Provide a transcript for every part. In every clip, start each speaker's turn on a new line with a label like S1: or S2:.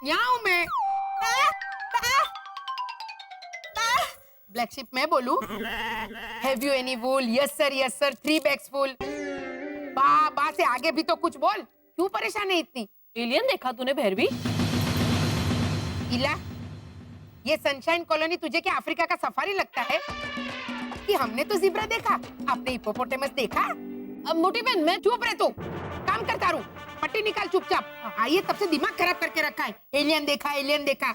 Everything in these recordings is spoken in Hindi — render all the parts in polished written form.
S1: यहाँ हूँ मैं। ब्लैक शिप मैं बोलूं? Have you any wool? Yes sir 3 bags full. बा से आगे भी तो कुछ बोल, क्यों परेशान है इतनी?
S2: एलियन देखा तूने भैरवी?
S1: इला, ये सनशाइन कॉलोनी तुझे क्या अफ्रीका का सफारी लगता है? कि हमने तो ज़ीब्रा देखा, आपने हिप्पोपोटेमस देखा?
S2: अब मोटी बहन मैं
S1: चुप रहे तू, काम करता रू, पट्टी निकाल चुपचाप। आइए तब से दिमाग खराब करके रखा है, एलियन देखा।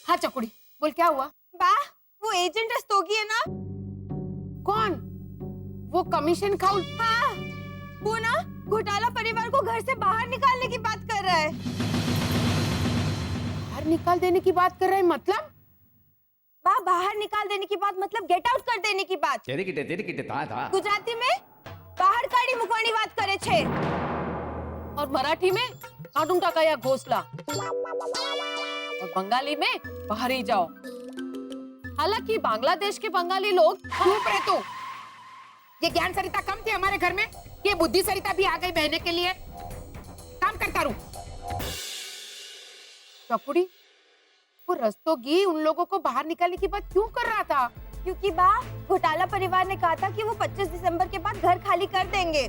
S1: हाँ चकुड़ी, बोल क्या हुआ?
S3: बा, वो एजेंट रस्तोगी है ना?
S1: कौन? वो कमीशन खाऊ?
S3: हाँ, वो ना घोटाला परिवार को घर से बाहर निकालने की बात कर रहा है।
S1: बाहर निकाल देने की बात कर रहे हैं मतलब?
S3: बाहर निकाल देने की बात मतलब गेट आउट कर देने की बात।
S4: तेरी किटे था
S3: गुजराती में बाहर काढ़ी मुकવાની વાત કરે છે
S2: और मराठी में काटूं टाका या घोसला और बंगाली में बाहर ही जाओ। हालांकि बांग्लादेश के बंगाली लोग
S1: चुप रहे तू। ये ज्ञान सरिता कम थी हमारे घर में, ये बुद्धि सरिता भी आ गई बहने के लिए। काम करता रू। चकुड़ी, वो रस्तोगी उन लोगों को बाहर निकालने की बात क्यों कर रहा था?
S3: क्योंकि बा घोटाला परिवार ने कहा था कि वो 25 दिसंबर के बाद घर खाली कर देंगे,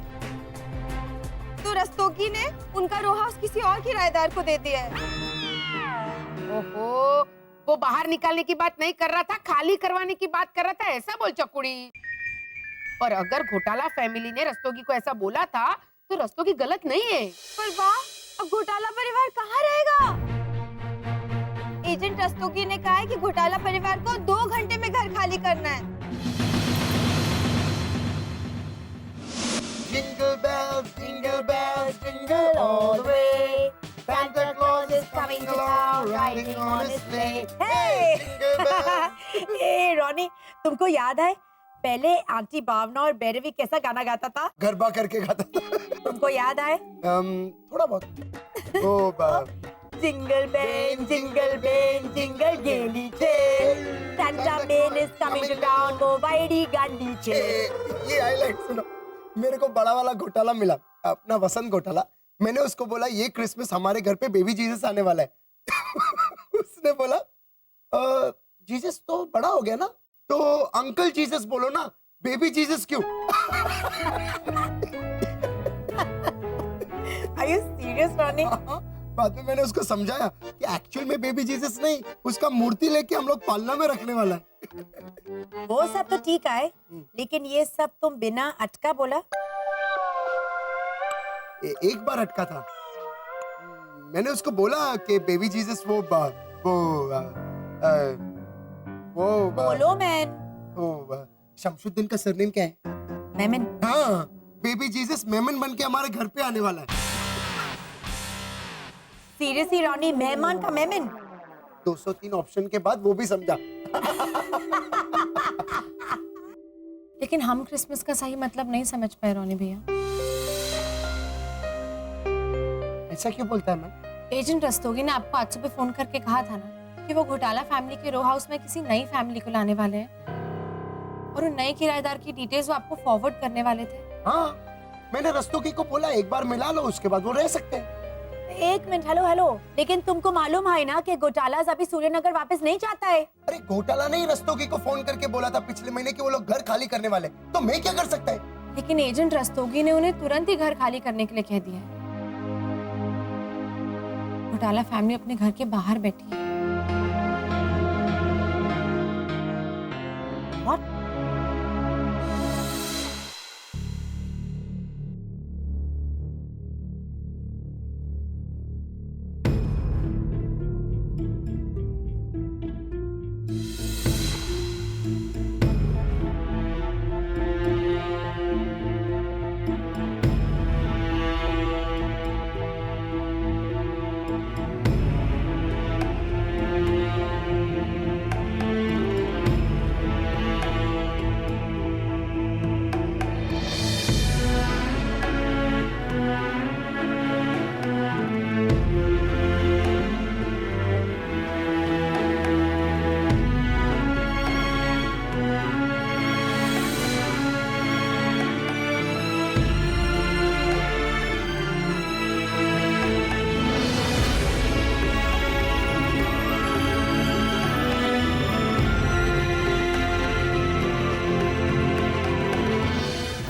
S3: तो रस्तोगी ने उनका रो हाउस किसी और किराएदार को दे दिया है।
S1: ओहो, वो बाहर निकालने की बात नहीं कर रहा था, खाली करवाने की बात कर रहा था, ऐसा बोल चकुड़ी। और अगर घोटाला फैमिली ने रस्तोगी को ऐसा बोला था तो रस्तोगी गलत नहीं है।
S3: पर बा, अब घोटाला परिवार कहाँ रहेगा? एजेंट रस्तोगी ने कहा है कि घोटाला परिवार को 2 घंटे में घर खाली करना है।
S5: Jingle bells, jingle all the way. Santa Claus is coming to town, riding on his sleigh.
S3: Hey!
S5: Jingle bells.
S3: ए रोनी, तुमको याद है पहले आंटी भावना और भैरवी कैसा गाना गाता था?
S5: गरबा करके गाता था।
S3: तुमको याद है?
S5: थोड़ा बहुत। ओ बाप।
S3: Jingle bell, jingle gaily chase. Santa man is coming to town, वो वाइडी गांडी chase.
S5: ये हाईलाइट सुनो। मेरे को बड़ा वाला घोटाला मिला, अपना वसंत घोटाला। मैंने उसको बोला ये क्रिसमस हमारे घर पे बेबी जीसस आने वाला है। उसने बोला जीसस तो बड़ा हो गया ना, तो अंकल जीसस बोलो ना, बेबी जीसस क्यों?
S3: Are you serious, रोनी?
S5: बाद में मैंने उसको समझाया कि एक्चुअल में बेबी जीसस नहीं, उसका मूर्ति लेके हम लोग पालना में रखने वाला है।
S3: वो सब तो ठीक है, लेकिन ये सब तुम बिना अटका बोला?
S5: एक बार अटका था। मैंने उसको बोला कि बेबी जीसस वो
S3: बोलो मैन।
S5: शमशुद्दीन का सरनेम क्या है?
S3: मेमन।
S5: हाँ, बेबी जीसस मेमन बन के हमारे घर पे आने वाला है।
S3: सीरियसली रोनी, मेहमान का मेमन?
S5: 203 ऑप्शन के बाद वो भी समझा।
S2: लेकिन हम क्रिसमस का सही मतलब नहीं समझ पाए रोनी भैया।
S5: ऐसा क्यों बोलता है मैम?
S2: एजेंट रस्तोगी ने आपको आज सुबह फोन करके कहा था ना कि वो घोटाला फैमिली के रो हाउस में किसी नई फैमिली को लाने वाले हैं और उन नए किराएदार की डिटेल्स वो आपको फॉरवर्ड करने वाले थे।
S5: हाँ, मैंने रस्तोगी को बोला एक बार मिला लो, उसके बाद वो रह सकते हैं।
S3: एक मिनट, हेलो, लेकिन तुमको मालूम है ना कि घोटाला अभी सूर्यनगर वापस नहीं चाहता है।
S5: अरे घोटाला नहीं, रस्तोगी को फोन करके बोला था पिछले महीने कि वो लोग घर खाली करने वाले, तो मैं क्या कर सकता है?
S2: लेकिन एजेंट रस्तोगी ने उन्हें तुरंत ही घर खाली करने के लिए कह दिया है। घोटाला फैमिली अपने घर के बाहर बैठी है।
S3: What?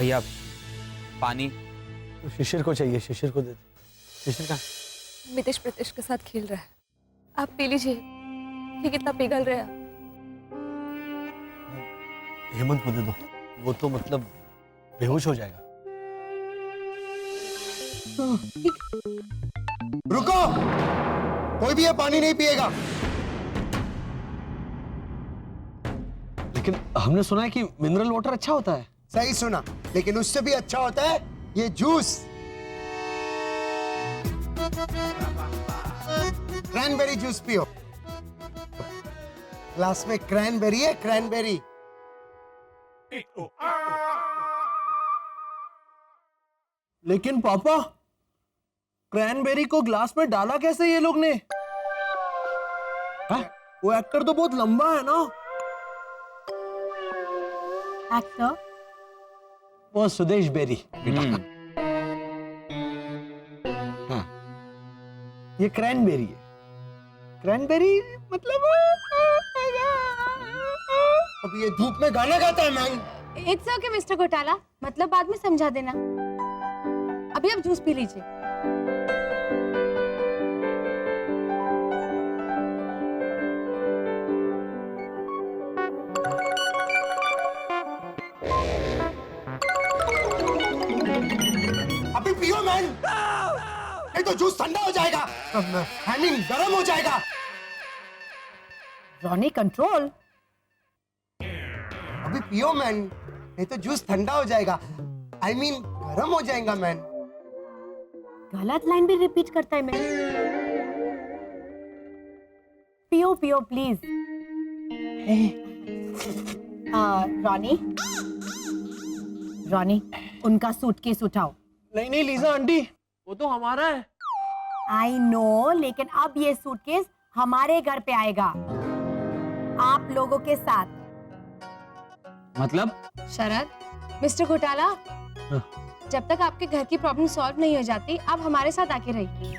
S4: भैया पानी।
S6: तो शिशिर को चाहिए, शिशिर को दे दे। शिशिर का
S3: मितेश प्रीतेश के साथ खेल रहा है, आप पी लीजिए, ये कितना पिघल रहा है।
S6: हेमंत को दे दो, वो तो मतलब बेहोश हो जाएगा।
S5: रुको, कोई भी ये पानी नहीं पिएगा।
S6: लेकिन हमने सुना है कि मिनरल वाटर अच्छा होता है।
S5: सही सुना, लेकिन उससे भी अच्छा होता है ये जूस। क्रैनबेरी जूस पियो। ग्लास में क्रैनबेरी है, क्रैनबेरी।
S6: लेकिन पापा, क्रैनबेरी को ग्लास में डाला कैसे ये लोग ने? हाँ? वो एक्टर तो बहुत लंबा है ना।
S3: एक्टर
S6: वो सुदेश बेरी। हाँ, ये क्रैनबेरी है। क्रैनबेरी मतलब
S5: अब ये धूप में गाना गाता है मैन।
S3: इट्स ओके मिस्टर घोटाला, मतलब बाद में समझा देना। अभी आप जूस पी लीजिए।
S5: अभी पियो मैन, नहीं तो जूस ठंडा हो जाएगा, आई मीन गर्म हो जाएगा।
S1: Ronnie control.
S5: अभी पियो मैन, नहीं तो जूस ठंडा हो जाएगा, आई मीन गर्म हो जाएगा मैन।
S1: गलत लाइन भी रिपीट करता है मैं। पियो पियो प्लीज। रॉनी, रॉनी उनका सूटकेस उठाओ।
S6: नहीं नहीं लीजा आंटी, वो तो हमारा है।
S1: आई नो, लेकिन अब ये सूटकेस हमारे घर पे आएगा, आप लोगों के साथ।
S4: मतलब
S3: शरद, मिस्टर घोटाला, जब तक आपके घर की प्रॉब्लम सॉल्व नहीं हो जाती, आप हमारे साथ आके रहिए।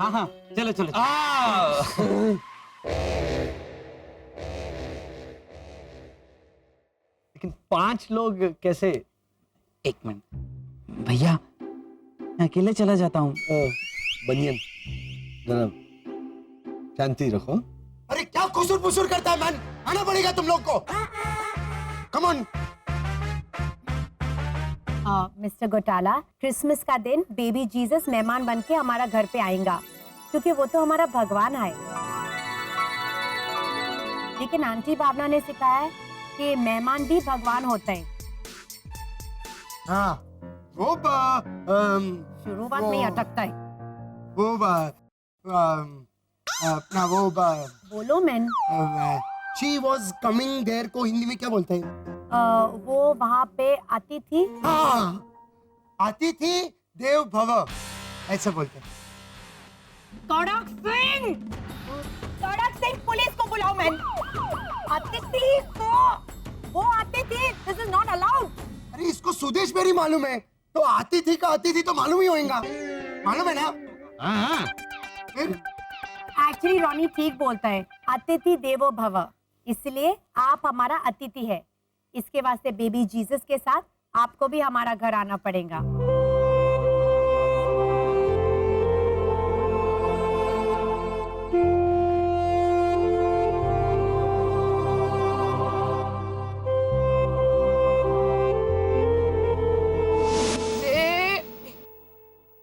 S4: हाँ हाँ चलो चलो।
S6: लेकिन 5 लोग कैसे?
S4: एक मिनट भैया, मैं अकेले चला जाता हूँ।
S6: बनियन जरा शांति रखो।
S5: अरे क्या खुसुर फुसुर करता है मैन, आना पड़ेगा तुम लोग को। Come on.
S1: मिस्टर घोटाला, क्रिसमस का दिन बेबी जीसस मेहमान बन के हमारा घर पे आएगा, क्योंकि वो तो हमारा भगवान है। लेकिन आंटी भावना ने सिखाया है कि मेहमान भी भगवान होते हैं।
S5: हाँ, वो
S1: शुरुआत में ही अटकता है।
S5: वो अपना वो
S1: बोलो man.
S5: She was coming there को हिंदी में क्या बोलते हैं?
S1: वो वहाँ पे आती थी।
S5: हाँ, आती थी देव भव, ऐसे बोलते हैं।
S1: कड़क सिंह, कड़क सिंह, पुलिस को बुलाओ मैन। आती थी तो वो आती थी, दिस इज नॉट अलाउड।
S5: अरे इसको सुदेश बेरी मालूम है, तो आती थी का आती थी तो मालूम ही होगा, मालूम है ना?
S4: हाँ
S5: फिर
S1: एक्चुअली रॉनी ठीक बोलता है, अतिथि देवो भव, इसलिए आप हमारा अतिथि है। इसके वास्ते बेबी जीसस के साथ आपको भी हमारा घर आना पड़ेगा।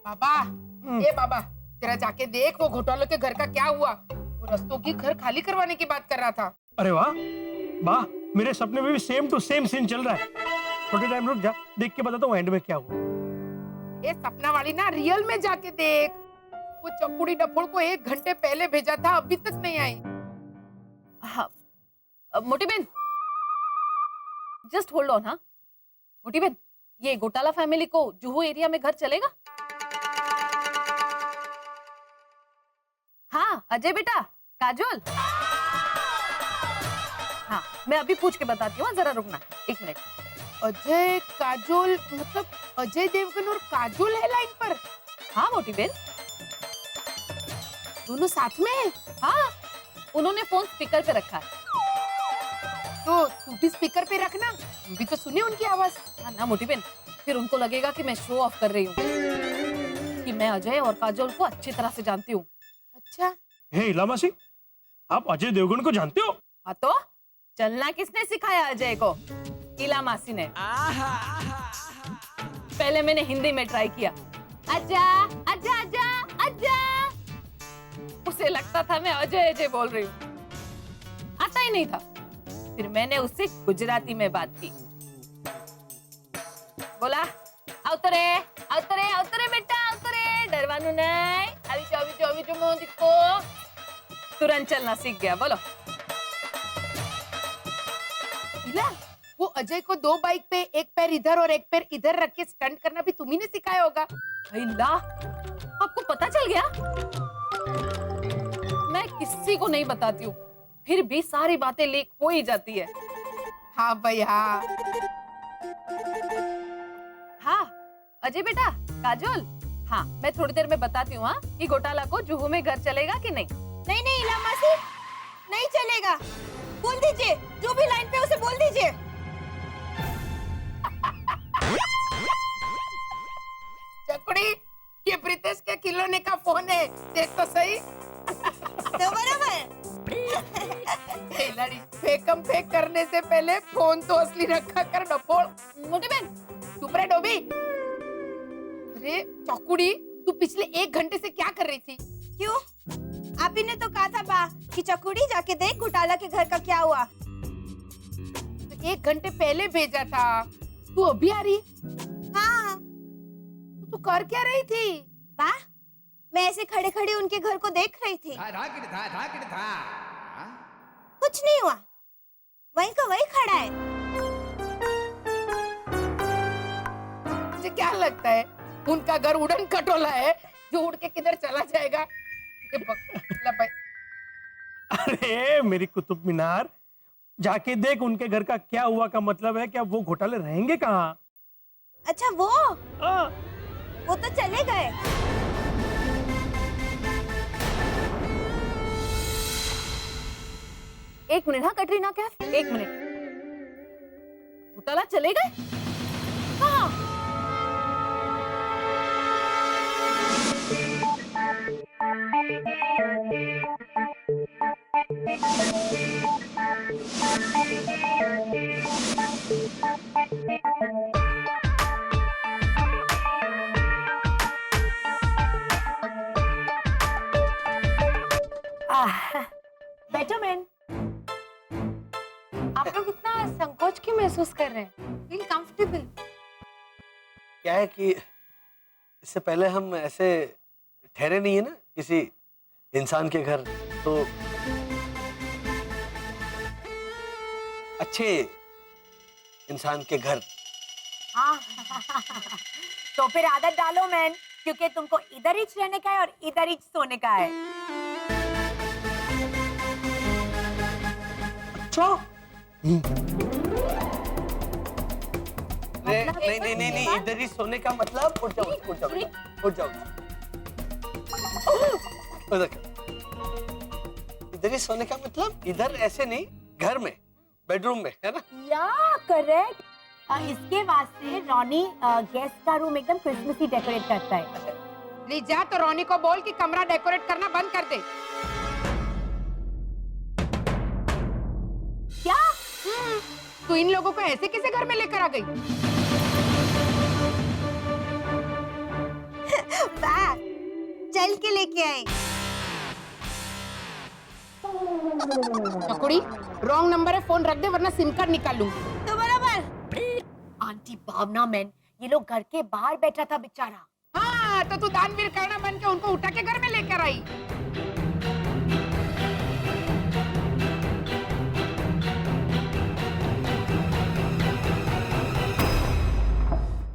S2: बाबा, ए बाबा, तेरा जाके देख वो घोटालों के घर का क्या हुआ। वो रस्तोगी घर खाली करवाने की बात कर रहा था।
S6: अरे वाह वाह, मेरे सपने में भी सेम टू सेम सीन चल रहा है। थोड़े टाइम रुक जा, देख के बताता हूँ एंड में क्या हुआ।
S2: ये सपना वाली ना, रियल में जाके देख। वो चकुड़ी डब्बोड़ को 1 घंटे पहले भेजा था, अभी तक नहीं आई।
S7: मोटी बहन, जस्ट होल्ड ऑन। हाँ मोटी बहन, ये घोटाला फैमिली को जुहू एरिया में घर चलेगा? हाँ अजय बेटा, काजोल। हाँ मैं अभी पूछ के बताती हूँ, जरा रुकना 1 मिनट।
S2: अजय काजोल, मतलब अजय देवगन और काजोल है लाइन पर?
S7: हाँ मोटी बहन,
S2: दोनों साथ में है?
S7: हाँ उन्होंने फोन स्पीकर पे रखा है।
S1: भी स्पीकर पे रखना, हम भी तो सुने उनकी आवाज।
S2: हाँ ना मोटी बहन, फिर उनको लगेगा कि मैं शो ऑफ कर रही हूँ कि मैं अजय और काजोल को अच्छी तरह से जानती हूँ।
S1: अच्छा,
S6: हे इला मासी, आप अजय देवगन को जानते हो?
S2: हाँ तो चलना किसने सिखाया अजय को? इला मासी ने। पहले मैंने हिंदी में ट्राई किया, आजा आजा आजा आजा, उसे लगता था मैं अजय अजय बोल रही हूँ, आता ही नहीं था। फिर मैंने उससे गुजराती में बात की, बोला अवतरे अवतरे अवतरे बेटा अवतरे, डरवानु नहीं, अभी चौबी चौबी जो मोदी को तुरंत चलना सीख गया। बोलो
S1: इला, वो अजय को 2 बाइक पे एक पैर इधर और एक पैर इधर रख के स्टंट करना भी तुम्ही ने सिखाया होगा।
S2: अल्लाह, आपको पता चल गया? मैं किसी को नहीं बताती हूँ, फिर भी सारी बातें लीक हो ही जाती है।
S1: हाँ भाई हाँ।
S2: हाँ अजय बेटा, काजोल, हाँ मैं थोड़ी देर में बताती हूँ हाँ कि घोटाला को जुहू में घर चलेगा कि नहीं।
S3: नहीं नहीं इला मासी, नहीं चलेगा। बोल दीजिए, जो भी लाइन पे उसे बोल दीजिए।
S1: चकुड़ी, ये प्रीतेश के खिलौने का फोन है, देख तो सही।
S3: तो बराबर।
S1: हे लड़ी, फेकम फेक करने से पहले फोन तो असली रखा कर डपोल।
S2: मोटी बहन,
S1: चुप रहे डोबी। अरे चकुड़ी, तू पिछले 1 घंटे से क्या कर रही थी?
S3: क्यों? आप ही ने तो कहा था बा कि चकुड़ी जाके देख घोटाला के घर का क्या हुआ।
S1: तो 1 घंटे पहले भेजा था, तू अभी आ रही?
S3: हाँ
S1: तू कर क्या रही थी?
S3: बा, मैं ऐसे खड़े खड़े उनके घर को देख रही थी। कुछ नहीं हुआ, वहीं का वहीं खड़ा है।
S1: मुझे क्या लगता है उनका घर उड़न खटोला है जो उड़ के किधर चला जाएगा? ये बकला भाई।
S6: अरे मेरी कुतुब मीनार, जाके देख उनके घर का क्या हुआ का मतलब है क्या वो घोटाले रहेंगे कहाँ?
S3: अच्छा वो
S6: हाँ।
S3: वो तो चले गए।
S2: एक मिनट हाँ कटरीना कैफ, 1 मिनट। घोटाला चले गए? कहाँ?
S3: बैठो मैन।
S2: आप लोग इतना संकोच क्यों महसूस कर रहे हैं? Feel comfortable.
S8: क्या है कि इससे पहले हम ऐसे ठहरे नहीं है ना किसी इंसान के घर, तो अच्छे इंसान के घर।
S3: हाँ तो फिर आदत डालो मैन, क्योंकि तुमको इधर ही रहने का है और इधर ही सोने का है।
S8: अच्छा? नहीं नहीं नहीं नहीं, इधर ही सोने का मतलब उठ जाओ उठ जाओ उठ जाओ। इधर ही सोने का मतलब इधर ऐसे नहीं, घर में, बेडरूम में, है ना?
S3: या करेक्ट। इसके वास्ते रॉनी गेस्ट का रूम एकदम क्रिसमसी डेकोरेट करता है।
S1: ले जा तो रोनी को बोल कि कमरा डेकोरेट करना बंद कर दे।
S3: क्या?
S1: तू इन लोगों को ऐसे किसे घर में लेकर आ गई?
S3: बा, चल के लेके आई।
S1: चकुड़ी, रॉन्ग नंबर है, फोन रख दे वरना सिम कार्ड निकाल लूंगी।
S3: तो बराबर। आंटी भावना मैन, ये लोग घर के बाहर बैठा था बेचारा।
S1: हाँ, तो तू दानवीर करना बन के उनको उठा के घर में लेकर आई।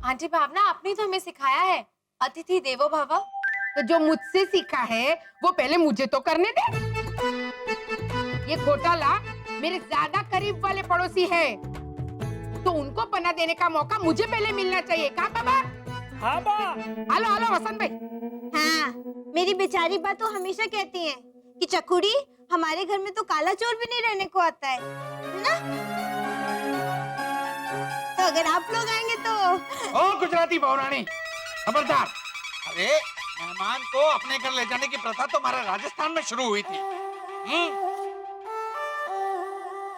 S2: आंटी भावना, आपने तो हमें सिखाया है अतिथि देवो भव।
S1: तो जो मुझसे सीखा है वो पहले मुझे तो करने दे। ये घोटाला मेरे ज्यादा करीब वाले पड़ोसी है, तो उनको पना देने का मौका मुझे पहले मिलना चाहिए। कहाँ बाबा?
S6: हाँ बा।
S1: हेलो हेलो वसंत भाई।
S3: हाँ, मेरी बेचारी बात तो हमेशा कहती है कि चकुड़ी, हमारे घर में तो काला चोर भी नहीं रहने को आता है ना? अगर आप लोग आएंगे तो।
S9: ओ गुजराती बहुरानी, खबरदार। अरे मेहमान को अपने घर ले जाने की प्रथा तो हमारे राजस्थान में शुरू हुई थी।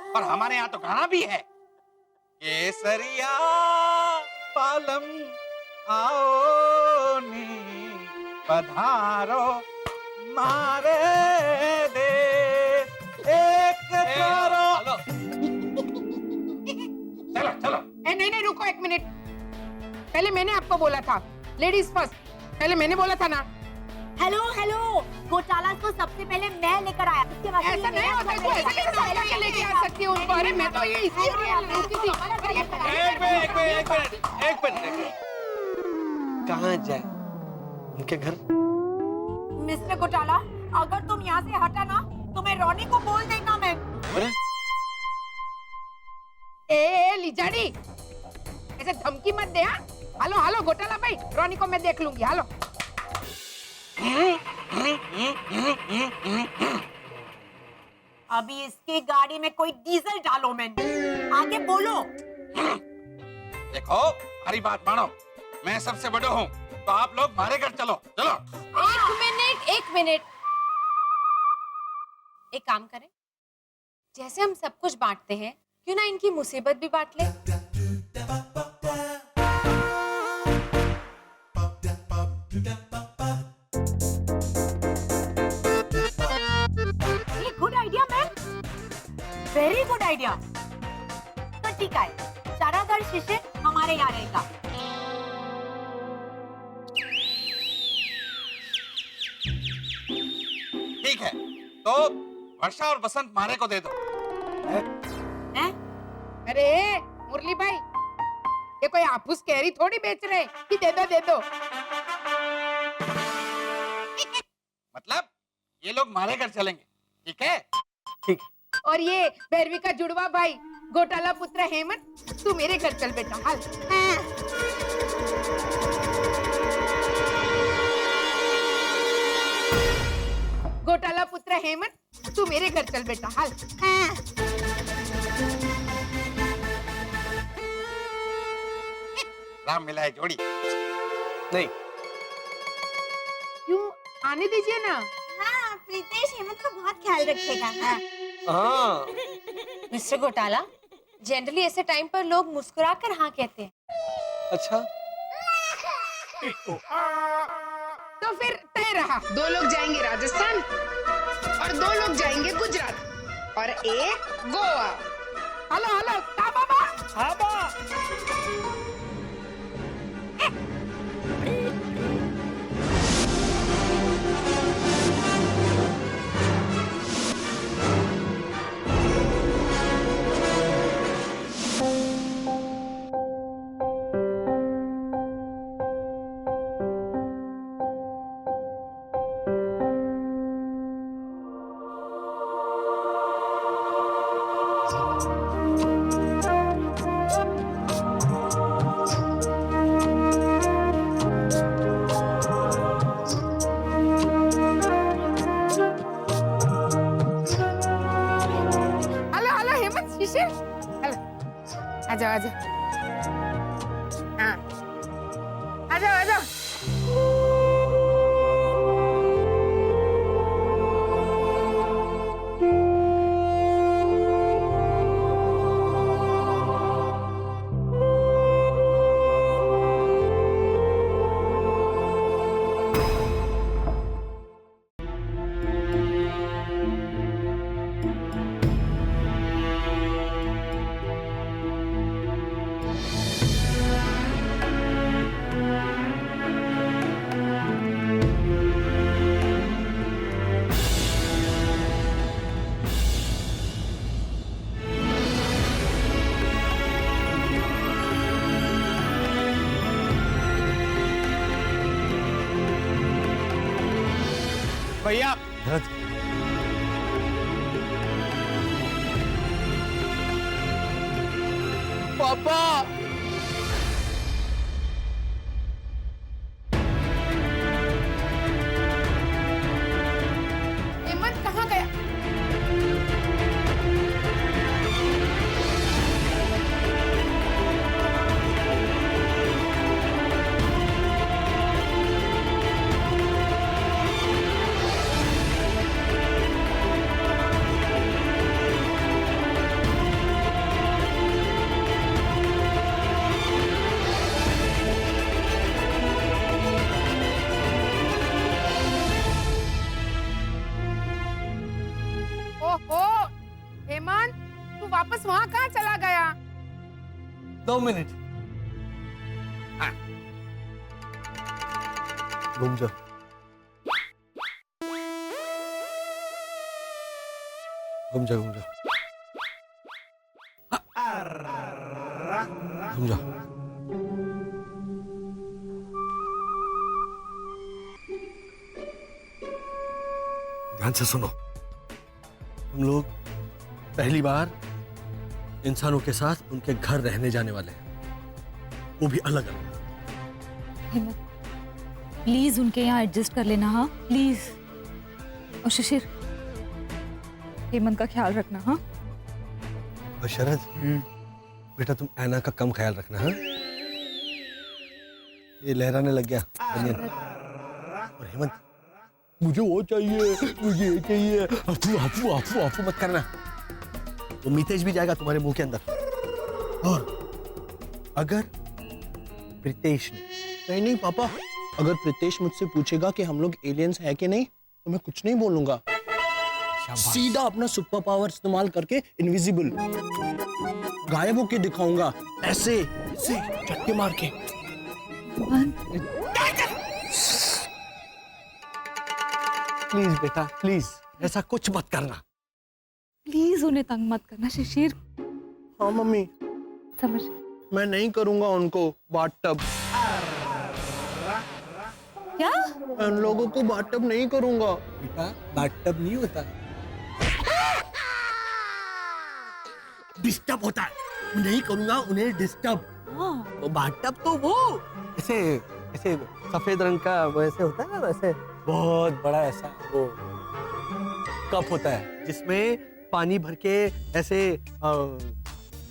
S9: और हमारे यहाँ तो गाना भी है, केसरिया पालम आओ नी पधारो मारे दे एक करो। चलो चलो।
S1: नहीं नहीं रुको एक मिनट, पहले मैंने आपको बोला था लेडीज फर्स्ट, पहले मैंने बोला था ना।
S3: हेलो हेलो, घोटाला को सबसे पहले मैं लेकर आया। इसके बाद
S1: ऐसा नहीं होता, तू ऐसा कैसे उठा के लेके आ सकती है उसको? अरे मैं तो ये इसलिए रुकी थी।
S8: एक मिनट। कहाँ जाए? उनके घर?
S3: मिस्टर घोटाला, अगर तुम यहाँ से हटा ना तो मैं रोनी को बोल देगा मैं।
S8: अरे
S1: ए लिजाड़ी, ऐसे धमकी मत दे। हाँ हेलो हेलो घोटाला भाई, रोनी को मैं देख लूंगी। हेलो
S3: अभी इसकी गाड़ी में कोई डीजल डालो मैंने। आगे बोलो।
S9: देखो हमारी बात मानो, मैं सबसे बड़ा हूँ, तो आप लोग हमारे घर चलो। चलो।
S2: एक मिनट। एक काम करें, जैसे हम सब कुछ बांटते हैं, क्यों ना इनकी मुसीबत भी बांट ले।
S3: Good idea man, very good idea. तो ठीक है, सारा घर शीशे हमारे यहाँ रहेगा।
S9: ठीक है, तो वर्षा और बसंत मारे को दे दो।
S3: हैं?
S1: अरे मुरली भाई, ये कोई आपूस कैरी थोड़ी बेच रहे कि दे दो दे दो।
S9: मतलब ये लोग हमारे घर चलेंगे, ठीक है?
S8: ठीक।
S1: और ये भैरवी का जुड़वा भाई घोटाला पुत्र हेमंत, तू मेरे घर चल बेटा। हाल घोटाला पुत्र हेमंत, तू मेरे घर चल बेटा। हाल
S9: राम मिलाए जोड़ी।
S8: नहीं।
S1: क्यों, आने दीजिए ना।
S3: हाँ, प्रीतेश हेमंत का बहुत ख्याल रखेगा।
S8: हाँ।
S2: मिस्टर घोटाला, जनरली ऐसे टाइम पर लोग मुस्कुराकर हाँ कहते हैं।
S8: अच्छा।
S1: तो फिर तय रहा, 2 लोग जाएंगे राजस्थान और 2 लोग जाएंगे गुजरात और एक गोवा। हेलो हेलो का बाबा?
S6: हाँ बा।
S1: आजाओ आजाओ। हाँ आजाओ आजाओ।
S9: भैया पापा
S1: हेमंत कहाँ गया?
S8: 2 मिनट।
S9: हाँ।
S8: घूम जाओ। घूम जाओ, घूम जाओ, घूम जाओ। ध्यान से सुनो, हम लोग पहली बार इंसानों के साथ उनके घर रहने जाने वाले हैं, वो भी अलग अलग।
S10: प्लीज उनके यहाँ एडजस्ट कर लेना, हाँ प्लीज। और शिशिर, हेमंत का ख्याल रखना, हाँ।
S8: और शरद, बेटा तुम ऐना का कम ख्याल रखना, हाँ। ये लहराने लग गया बनियान। और हेमंत, मुझे वो चाहिए, मुझे ये चाहिए, अफू अफू अफू अफू मत करना, वो मितेज भी जाएगा तुम्हारे मुंह के अंदर। और अगर प्रीतेश ने
S11: नहीं पापा, अगर प्रीतेश मुझसे पूछेगा कि हम लोग एलियंस है कि नहीं तो मैं कुछ नहीं बोलूंगा, सीधा अपना सुपर पावर इस्तेमाल करके इनविजिबल गायब होके दिखाऊंगा, ऐसे ऐसे झटके मार के।
S8: प्लीज बेटा, प्लीज ऐसा कुछ मत करना।
S10: प्लीज उन्हें तंग मत करना शिशिर।
S11: हाँ मम्मी,
S10: समझ।
S11: मैं नहीं करूंगा उनको बाथटब।
S10: क्या?
S11: मैं उन लोगों को बाथटब नहीं करूंगा।
S8: बेटा बाथटब नहीं होता, डिस्टर्ब होता है। नहीं करूंगा उन्हें डिस्टर्ब। वो बाथटब तो वो ऐसे ऐसे सफेद रंग का वैसे होता है ना, वैसे बहुत बड़ा ऐसा वो कप होता है जिसमें पानी भर के ऐसे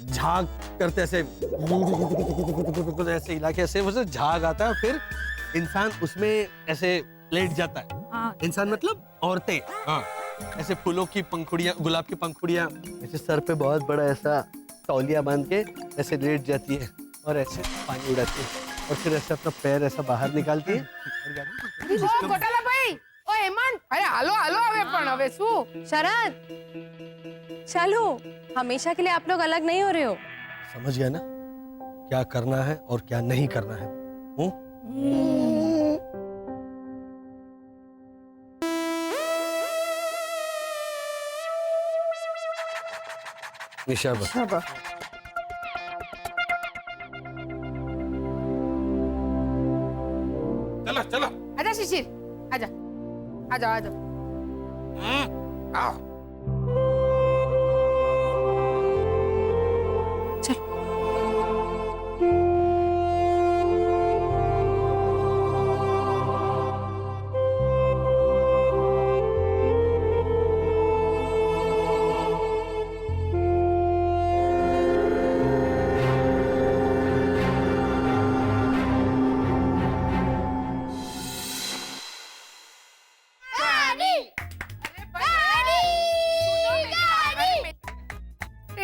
S8: झाग करते, ऐसे ऐसे हिला के ऐसे वो झाग आता है, फिर इंसान उसमें ऐसे लेट जाता है।
S10: हाँ।
S8: इंसान मतलब औरतें, हाँ, ऐसे फूलों की पंखुड़ियां, गुलाब की पंखुड़ियां ऐसे सर पे बहुत बड़ा ऐसा तौलिया बांध के ऐसे लेट जाती है और ऐसे पानी उड़ाती है और फिर ऐसे अपना पैर ऐसा बाहर निकालती है।
S1: ओ घोटाला भाई, ओ हेमंत, अरे हालो हालो હવે પણ હવે શું?
S3: शरद, चलो, हमेशा के लिए आप लोग अलग नहीं हो रहे हो।
S8: समझ गया ना क्या करना है और क्या नहीं करना है? निशाबा,
S9: चलो चलो।
S1: आजा शिशिर, आजा, आजा आजा।
S9: आओ।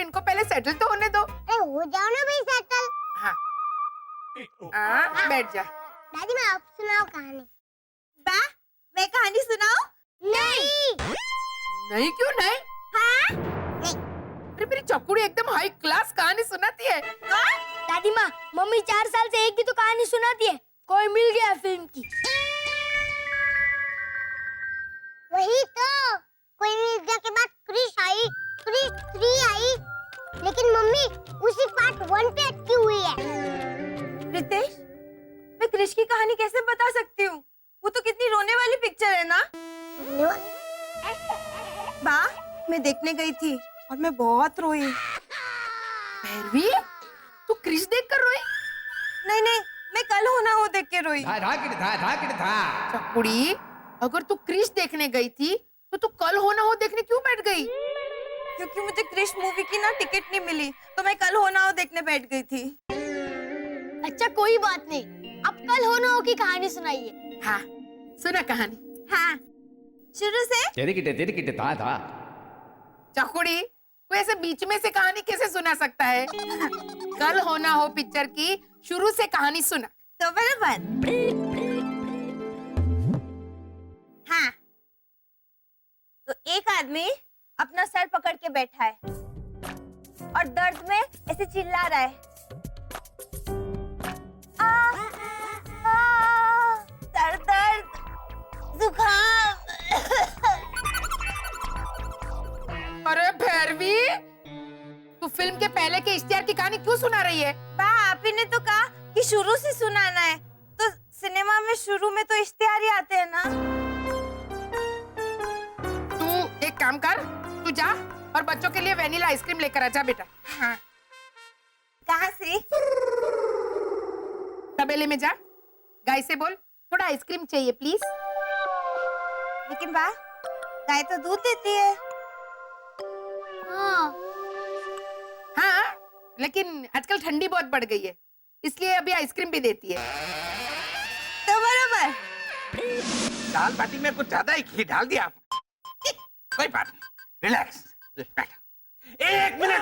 S1: इनको पहले सेटल तो होने दो।
S12: हो जाओ ना भाई सेटल।
S1: हाँ, बैठ जा।
S12: दादी मैं आप सुनाओ कहानी।
S3: बा, मैं कहानी सुनाऊं?
S12: नहीं।
S1: नहीं क्यों नहीं?
S12: हाँ? नहीं।
S1: अरे मेरी चकुड़ी एकदम हाई क्लास कहानी सुनाती है।
S12: दादी माँ, मम्मी 4 साल से एक ही तो कहानी सुनाती है, कोई मिल गया फिल्म की। वही तो, कोई मिल गया के बाद क्रिश आई, क्रिश 3 आई, लेकिन मम्मी उसी पार्ट 1 पे अटकी हुई है।
S3: प्रीतेश, मैं क्रिश की कहानी कैसे बता सकती हूँ? वो तो कितनी रोने वाली पिक्चर है ना। बा, मैं देखने गई थी और मैं बहुत रोई।
S1: भैरवी, तू क्रिश देखकर रोई?
S3: नहीं नहीं, मैं कल होना हो देख के रोई।
S1: चकुड़ी, अगर तू क्रिश देखने गई थी तो तू कल होना हो देखने क्यों बैठ गई?
S3: क्योंकि मुझे क्रिश मूवी की ना टिकट नहीं मिली, तो मैं कल होना हो देखने बैठ गई थी।
S12: अच्छा कोई बात नहीं, अब कल होना हो की कहानी सुनाइए।
S1: हाँ, सुना कहानी।
S3: हाँ, शुरू से।
S1: चकुड़ी, कोई ऐसे बीच में से कहानी कैसे सुना सकता है? कल होना हो पिक्चर की शुरू से कहानी सुना।
S3: तो बराबर। हाँ, तो एक आदमी अपना सर पकड़ के बैठा है और दर्द में ऐसे चिल्ला रहा है,
S12: जुकाम।
S1: अरे भैरवी, तू फिल्म के पहले के इश्तिहार की कहानी क्यों सुना रही है?
S3: बा आप ही ने तो कहा कि शुरू से सुनाना है, तो सिनेमा में शुरू में तो इश्तिहार ही आते हैं ना।
S1: तू एक काम कर, तू जा और बच्चों के लिए वेनिला आइसक्रीम लेकर आ जा बेटा। हाँ।
S3: कहाँ से?
S1: तबेले में जा, गाय से बोल थोड़ा आइसक्रीम चाहिए प्लीज।
S3: लेकिन बा, गाय तो दूध देती है।
S12: हाँ,
S1: हाँ, लेकिन आजकल ठंडी बहुत बढ़ गई है, इसलिए अभी आइसक्रीम भी देती है।
S3: तो बराबर।
S9: दाल बाटी में कुछ ज्यादा ही घी डाल दिया आपने। कोई बात नहीं, रिलैक्स। एक मिनट।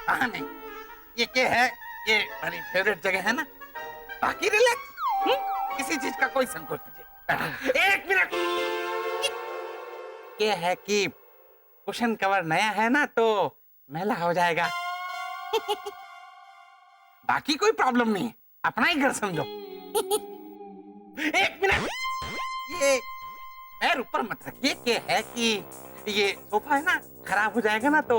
S9: हाँ नहीं, ये क्या है? ये मेरी फेवरेट जगह है ना, बाकी रिलैक्स। किसी चीज का कोई संकोच नहीं। एक मिनट। ये है कि कुशन कवर नया है ना, तो मैला हो जाएगा। बाकी कोई प्रॉब्लम नहीं है, अपना ही घर समझो। एक मिनट, ये पैर ऊपर मत रखिए। क्या है कि ये सोफा है ना, खराब हो जाएगा ना, तो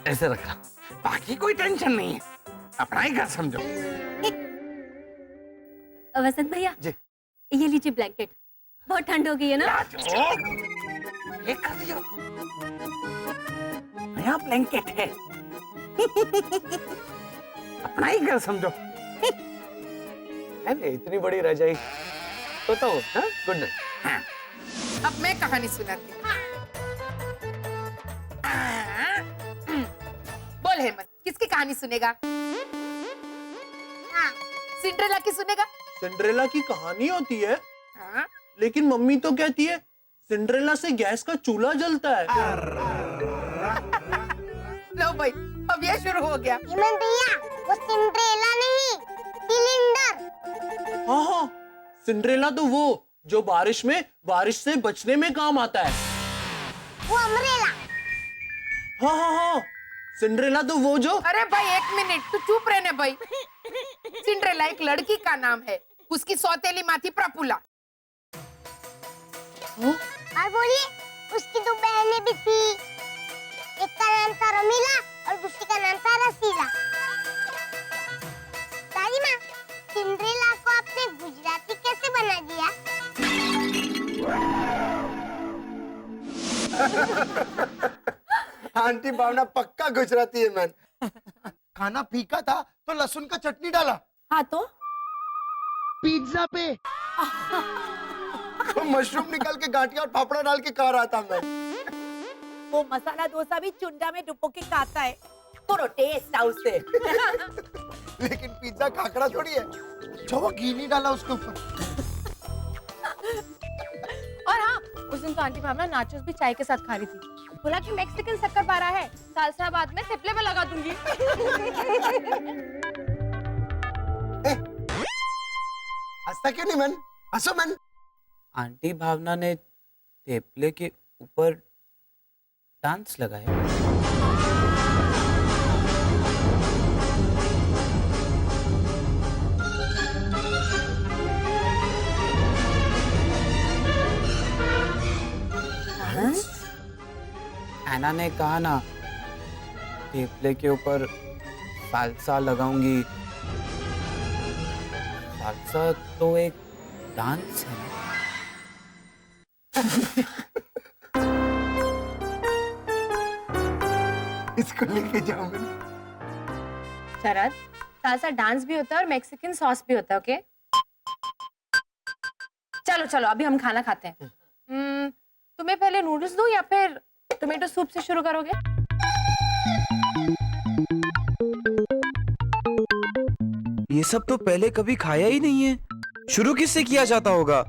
S9: ऐसे रखा। बाकी कोई टेंशन नहीं है, अपना ही घर समझो।
S12: वसंत भैया
S9: जी।
S12: ये लीजिए ब्लैंकेट, बहुत ठंड हो गई है ना।
S9: ये कर दियो, नया ब्लैंकेट है। अपना ही घर समझो।
S8: अरे इतनी बड़ी रजाई तो हाँ, गुड नाइट।
S1: हाँ। अब मैं कहानी सुनाती हूँ। बोल हेमंत, किसकी कहानी सुनेगा? हाँ, सिंड्रेला की सुनेगा?
S11: सिंड्रेला की कहानी होती है,
S1: हाँ?
S11: लेकिन मम्मी तो कहती है सिंड्रेला से गैस का चूल्हा जलता है।
S1: लो भाई, अब ये शुरू हो गया।
S12: हेमंत भैया, वो सिंड्रेला नहीं, सिलेंडर।
S11: हाँ, सिंड्रेला तो वो जो बारिश से बचने में काम आता है।
S12: वो अम्ब्रेला।
S11: हाँ, सिंड्रेला तो वो जो।
S1: अरे भाई एक मिनट, तू चुप रहने भाई। सिंड्रेला एक लड़की का नाम है, उसकी सौतेली माँ थी प्रफुल्ला।
S12: और बोलिए, उसकी दो बहनें भी थी, एक का नाम था रमीला और दूसरी का नाम था रसीला। दादी माँ, सिंड्रेला को आपने गुजराती कैसे बना दिया?
S5: आंटी भावना पक्का गुजराती है मैन। खाना फीका था तो लहसुन का चटनी डाला।
S2: हाँ तो
S5: पिज्जा पे तो मशरूम निकाल के गांठिया और फाफड़ा डाल के खा रहा था मैं।
S2: वो मसाला डोसा भी चुंडा में डुबो के खाता है, थोड़ा टेस्ट है उससे।
S5: लेकिन पिज्जा खाकड़ा थोड़ी है जो वो घी नहीं डाला उसके ऊपर।
S7: और हाँ, उस दिन तो आंटी भावना नाचोस भी चाय के साथ खा रही थी। बोला कि मैक्सिकन शक्कर पारा है, सालसा बाद में थिपले में लगा दूंगी।
S5: हंसता क्यों नहीं मन? हंसो मन।
S4: आंटी भावना ने थेपले के ऊपर डांस लगाया। ऐना ने कहा ना, थेपले के ऊपर सालसा लगाऊंगी। सालसा तो एक डांस है ना।
S5: इसको लेके जाओ मैं।
S7: शरद, सालसा डांस भी होता है और मैक्सिकन सॉस भी होता है, ओके? चलो चलो, अभी हम खाना खाते हैं। तुम्हें पहले नूडल्स दूं या फिर टोमेटो सूप से शुरू करोगे?
S13: ये सब तो पहले कभी खाया ही नहीं है। शुरू किससे किया जाता होगा,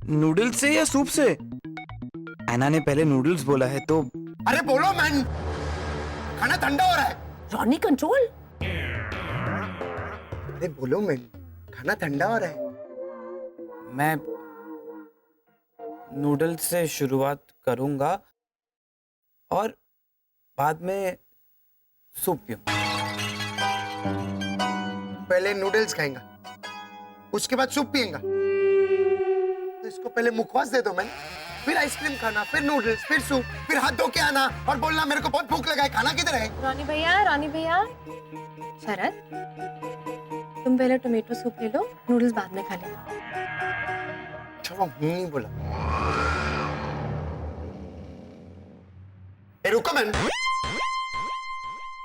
S13: नूडल्स से या सूप से? ऐना ने पहले नूडल्स बोला है तो।
S5: अरे बोलो मैन, खाना ठंडा हो रहा है।
S2: Ronnie control.
S5: अरे बोलो मैन, खाना ठंडा हो रहा है।
S4: मैं नूडल्स से शुरुआत करूंगा और बाद में सूप पीऊंगा।
S5: पहले नूडल्स खाएगा, उसके बाद सूप पिएगा। तो इसको पहले मुखवास दे दो मैंने, फिर आइसक्रीम खाना, फिर नूडल्स, फिर सूप, फिर हाथ धो के आना और बोलना मेरे को बहुत भूख लगा है, खाना किधर है?
S7: रानी भैया, शरद, तुम पहले टोमेटो सूप ले लो, नूडल्स बाद में खा लेना।
S5: अच्छा वो नहीं बोला। रुको मैन,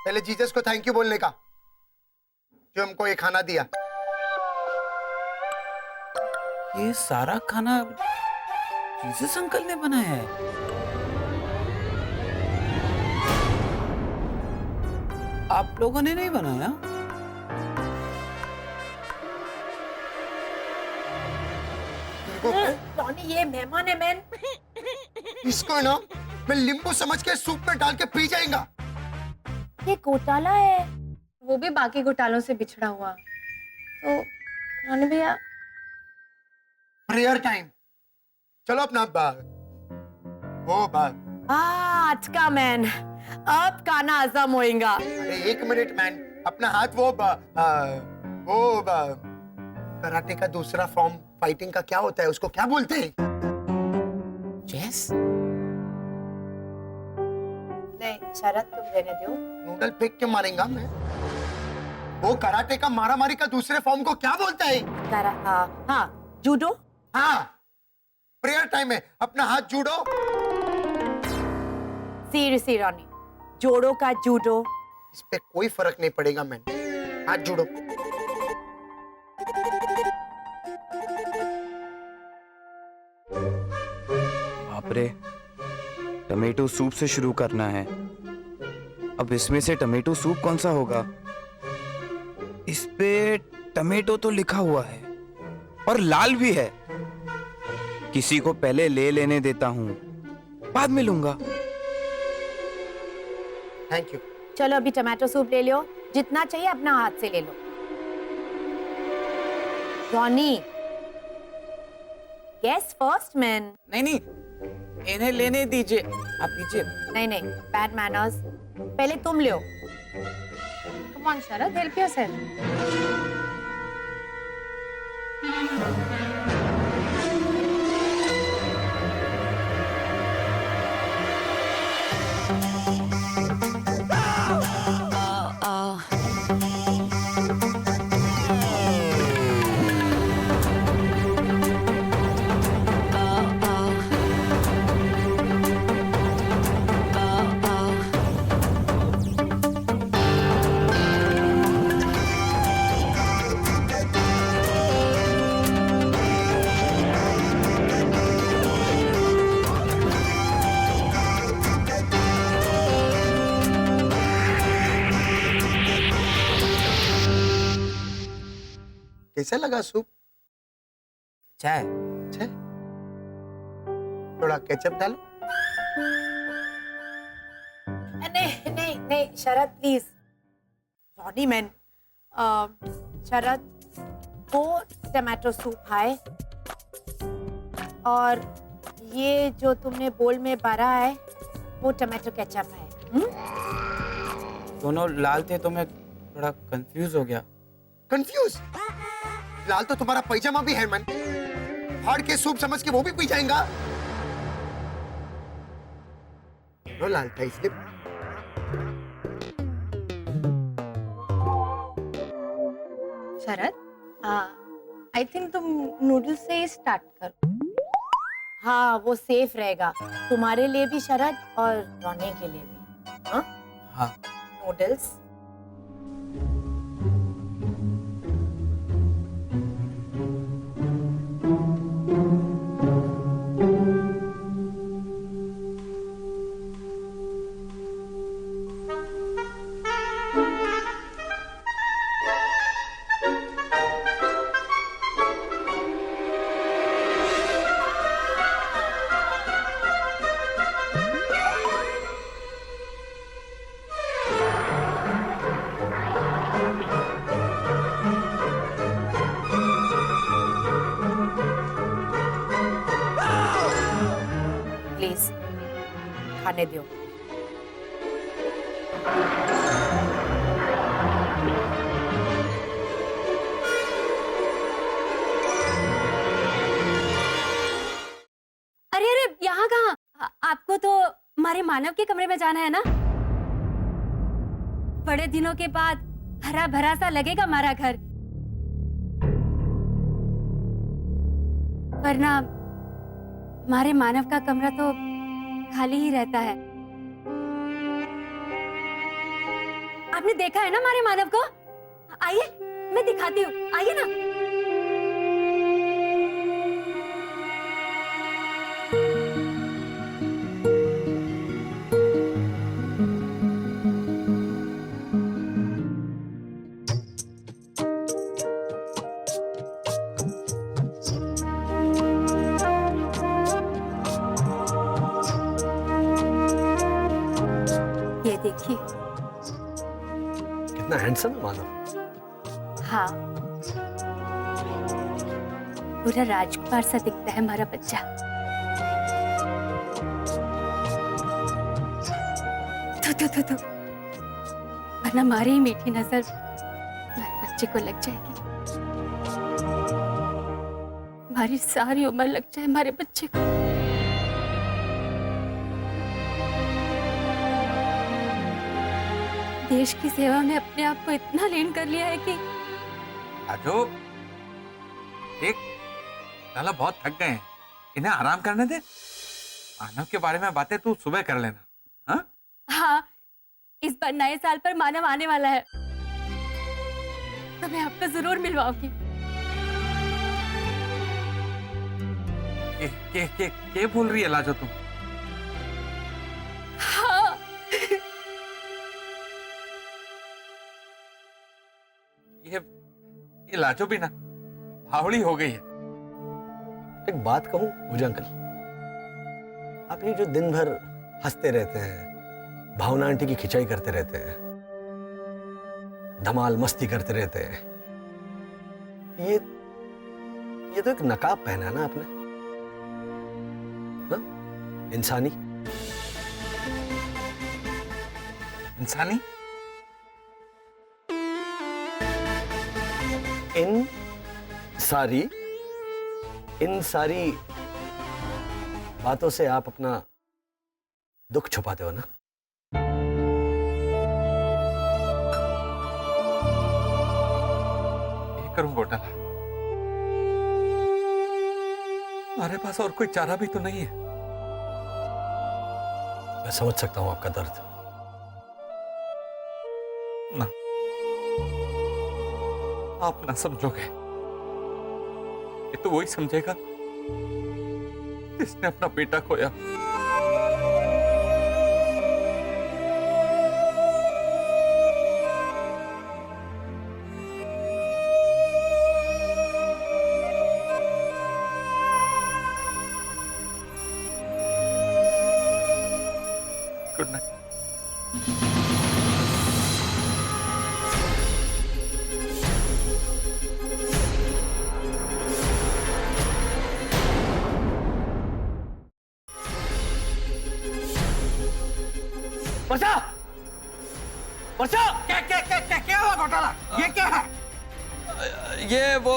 S5: पहले जीसस को थैंक यू बोलने का जो हमको ये खाना दिया।
S13: ये सारा खाना जीसस अंकल ने बनाया है। आप लोगों ने नहीं बनाया?
S7: टॉनी ये मेहमान है मैन।
S5: इसको है ना मैं नींबू समझ के सूप में डाल के पी जाएगा।
S7: ये घोटाला है, वो भी बाकी घोटालों से बिछड़ा हुआ। तो रानी भैया,
S5: प्रेयर टाइम, चलो अपना वो बात।
S7: आज का मैन, अब खाना हजम होएगा।
S5: अरे एक मिनट मैन, अपना हाथ वो कराटे का दूसरा फॉर्म फाइटिंग का क्या होता है, उसको क्या बोलते हैं?
S13: चेस?
S7: नहीं शरद, तुम रहने दो।
S5: नूडल फेंक के मारेगा मैं। वो कराटे का मारामारी का दूसरे फॉर्म को क्या बोलता है?
S7: हाँ, जूडो।
S5: हाँ, प्रेयर टाइम है, अपना हाथ जोड़ो।
S7: सीरियसली रानी, जोड़ो का जूडो।
S5: इस पे कोई फर्क नहीं पड़ेगा मैन, हाथ जोड़ो।
S13: बाप रे, टमेटो सूप से शुरू करना है। अब इसमें से टमेटो सूप कौन सा होगा? इस पे टमेटो तो लिखा हुआ है और लाल भी है। किसी को पहले ले लेने देता हूं, बाद में लूंगा।
S5: Thank you.
S7: चलो अभी टमाटो सूप ले लो, जितना चाहिए अपना हाथ से ले लो। Ronnie, guess first man.
S13: नहीं, इन्हें लेने दीजिए, आप लीजिए।
S7: नहीं, बैड मैनर्स। पहले तुम लो। Come on Sharad, help yourself.
S5: कैसा लगा सूप?
S13: चाय?
S5: थोड़ा केचप डालो।
S7: नहीं Sharad please. Ronnie man, Sharad वो टमाटो सूप है और ये जो तुमने बोल में भरा है वो टमाटो केचप है।
S13: दोनों लाल थे तो मैं थोड़ा कंफ्यूज हो गया।
S5: कंफ्यूज? लाल तो तुम्हारा पैजामा भी है मैन, फाड़ के सूप समझ के वो भी पी जाएगा। वो लाल था इसलिए।
S7: शरद, आई थिंक तुम नूडल्स से ही स्टार्ट करो। हाँ वो सेफ रहेगा तुम्हारे लिए भी शरद और रोने के लिए भी।
S13: हाँ।
S7: नूडल्स। प्लीज खाने दो।
S14: मानव के कमरे में जाना है ना? बड़े दिनों के बाद हरा भरा सा लगेगा हमारा घर, वरना हमारे मानव का कमरा तो खाली ही रहता है। आपने देखा है ना हमारे मानव को? आइए मैं दिखाती हूँ, आइए ना। ये देखिए।
S8: कितना हैंडसम है मानव।
S14: हाँ, पूरा राजकुमार सा दिखता है हमारा बच्चा। तो वरना हमारी ही मीठी नजर हमारे बच्चे को लग जाएगी। हमारी सारी उम्र लग जाए हमारे बच्चे को। देश की सेवा में अपने आप को इतना लीन कर लिया है कि
S9: आजो देख, लाला बहुत थक गए हैं, इन्हें आराम करने दे। मानव के बारे में बातें तू सुबह कर लेना। हाँ
S14: हाँ, इस बार नए साल पर मानव आने वाला है, तो मैं आपको जरूर मिलवाऊंगी।
S9: के बोल रही है लाजो तुम?
S14: हाँ।
S9: ये लाजो भी ना भावड़ी हो गई है।
S8: एक बात कहूं मुझे अंकल, आप ये जो दिन भर हंसते रहते हैं, भावना आंटी की खिंचाई करते रहते हैं, धमाल मस्ती करते रहते हैं, ये तो एक नकाब पहना है ना आपने, हा? इंसानी
S9: इंसानी
S8: इन सारी बातों से आप अपना दुख छुपाते हो ना।
S9: ये करूं घोटाला? हमारे पास और कोई चारा भी तो नहीं है।
S8: मैं समझ सकता हूं आपका दर्द।
S9: ना, आप ना समझोगे, ये तो वही समझेगा जिसने अपना बेटा खोया। Good night.
S8: वर्षा! वर्षा!
S9: क्या हुआ घोटाला? ये क्या है?
S8: ये वो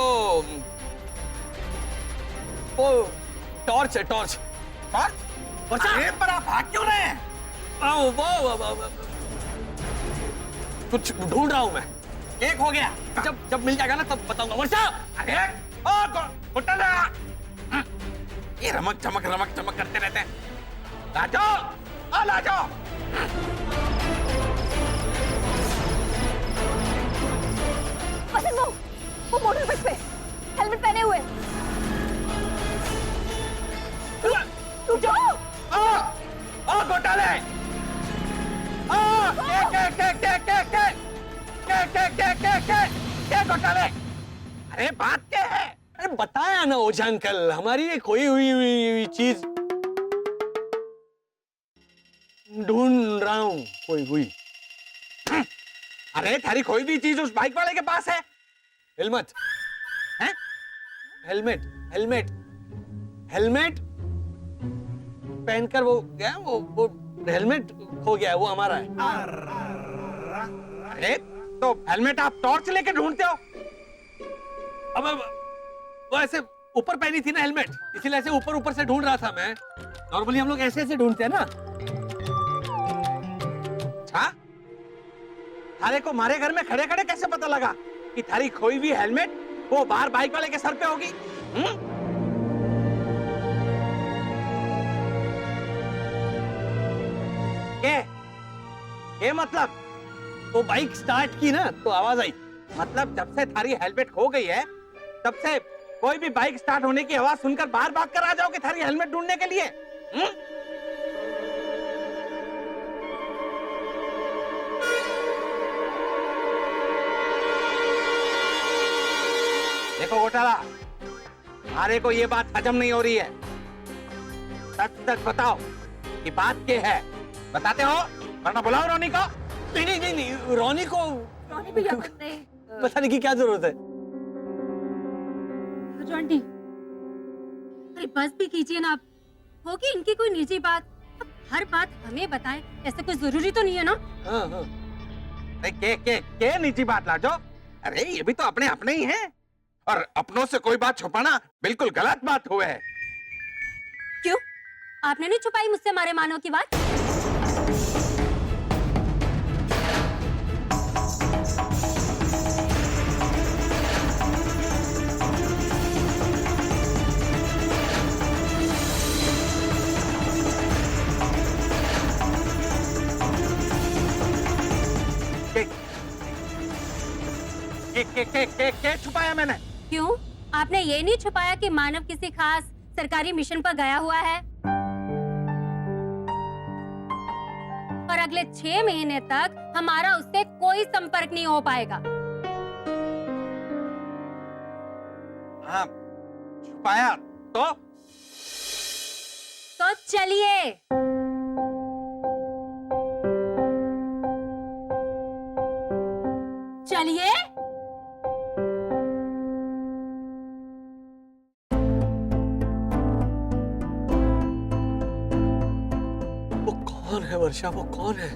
S8: टॉर्च है, टॉर्च। वर्षा!
S9: अरे पर आप भाग क्यों रहे हैं?
S8: वो कुछ ढूंढ रहा हूं मैं।
S9: एक हो गया।
S8: जब मिल जाएगा ना तब बताऊंगा। वर्षा!
S9: अरे घोटाला, ये रमक चमक करते रहते हैं। लाजो, लाजो।
S14: वो मोटर बाइक पे हेलमेट पहने हुए। रुक जाओ।
S9: घोटाले। क्या घोटाले? अरे बात क्या है?
S8: अरे बताया ना ओझा अंकल, हमारी ये खोई हुई चीज ढूंढ रहा हूं, खोई हुई।
S9: अरे थारी खोई भी चीज उस बाइक वाले के पास है।
S8: हेलमेट
S9: हैं?
S8: हेलमेट पहनकर वो गया, वो हेलमेट खो गया है, वो हमारा है।
S9: अरे तो हेलमेट आप टॉर्च लेके ढूंढते हो?
S8: अब वो ऐसे ऊपर पहनी थी ना हेलमेट, इसीलिए ऐसे ऊपर से ढूंढ रहा था मैं। नॉर्मली हम लोग ऐसे ढूंढते हैं ना।
S9: थारे को हमारे घर में खड़े खड़े कैसे पता लगा कि थारी खोई हुई हेलमेट वो बाहर बाइक वाले के सर पे होगी? ये मतलब
S8: वो बाइक स्टार्ट की ना तो आवाज आई।
S9: मतलब जब से थारी हेलमेट खो गई है तब से कोई भी बाइक स्टार्ट होने की आवाज सुनकर बाहर भाग कर आ जाओगे थारी हेलमेट ढूंढने के लिए? देखो घोटाला, हमारे को ये बात हजम नहीं हो रही है। सच सच बताओ कि बात क्या है, बताते हो वरना बुलाओ रोनी को।
S8: नहीं नहीं नहीं, नहीं रोनी को
S14: नहीं
S8: बताने की क्या जरूरत है?
S14: आंटी, अरे बस भी कीजिए ना आप। होगी इनकी कोई निजी बात, अब हर बात हमें बताएं ऐसा कोई जरूरी तो नहीं है ना।
S8: हाँ हाँ।
S9: के निजी बात लाजो? अरे ये भी तो अपने अपने ही हैं और अपनों से कोई बात छुपाना बिल्कुल गलत बात हुआ है।
S14: क्यों? आपने नहीं छुपाई मुझसे हमारे मानव की बात?
S9: के छुपाया मैंने?
S14: क्यों? आपने ये नहीं छुपाया कि मानव किसी खास सरकारी मिशन पर गया हुआ है और अगले 6 महीने तक हमारा उससे कोई संपर्क नहीं हो पाएगा।
S9: हाँ, छुपाया तो
S14: चलिए। चलिए।
S8: वो कौन है वर्षा? वो कौन है?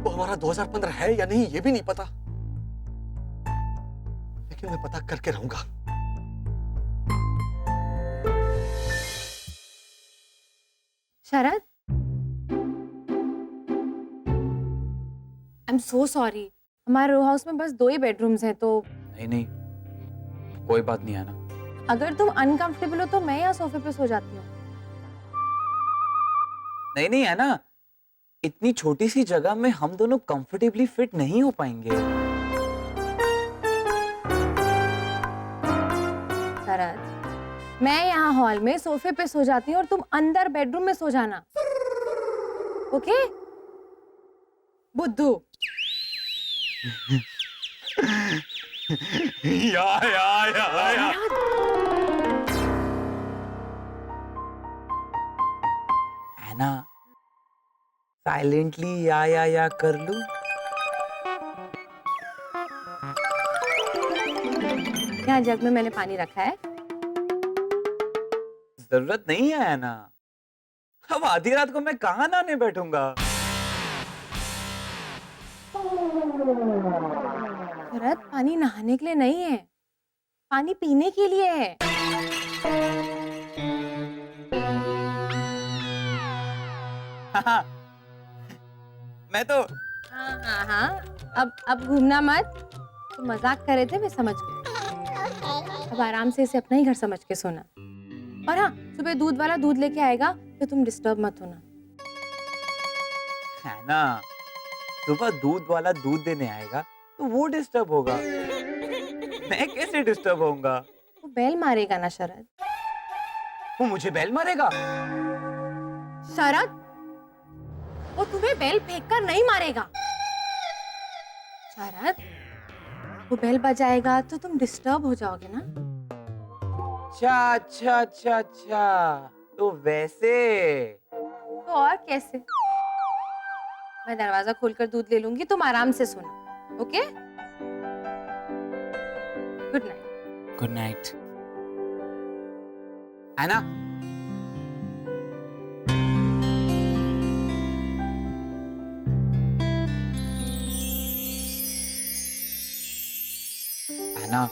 S8: वो हमारा 2015 है या नहीं ये भी नहीं पता, लेकिन मैं पता करके रहूंगा।
S7: शरद, आई एम सो सॉरी। हमारे रो हाउस में बस 2 ही बेडरूम्स हैं, तो
S13: नहीं नहीं, कोई बात नहीं है ना।
S7: अगर तुम अनकंफर्टेबल हो तो मैं यहाँ सोफे पे सो जाती हूँ।
S13: नहीं नहीं है ना, इतनी छोटी सी जगह में हम दोनों कंफर्टेबली फिट नहीं हो पाएंगे।
S7: शरद, मैं यहाँ हॉल में सोफे पे सो जाती हूँ और तुम अंदर बेडरूम में सो जाना, ओके? बुद्धू।
S9: या।
S13: ना साइलेंटली या कर लूं?
S7: यहाँ जग में मैंने पानी रखा है।
S13: जरूरत नहीं है ना, अब आधी रात को मैं कहाँ नहाने बैठूंगा?
S7: शरद, पानी नहाने के लिए नहीं है, पानी पीने के लिए है।
S13: हाँ, मैं तो
S7: हाँ, अब घूमना मत। तो मजाक कर रहे थे, मैं समझ गई। अब आराम से इसे अपना ही घर समझ के सोना। और हाँ, सुबह दूध वाला दूध लेके आएगा तो तुम डिस्टर्ब मत होना।
S13: है ना, सुबह दूध वाला दूध देने आएगा तो वो डिस्टर्ब होगा, मैं कैसे डिस्टर्ब होऊंगा?
S7: वो बेल मारेगा ना शरद।
S13: वो मुझे बेल मारेगा?
S7: शरद, वो तुम्हें बेल फेंककर नहीं मारेगा। शरद, वो बेल बजाएगा तो तुम डिस्टर्ब हो जाओगे ना।
S13: अच्छा, तो वैसे।
S7: तो और कैसे? मैं दरवाजा खोलकर दूध ले लूंगी, तुम आराम से सोना, okay? Good night.
S13: Good night. Anna, Anna,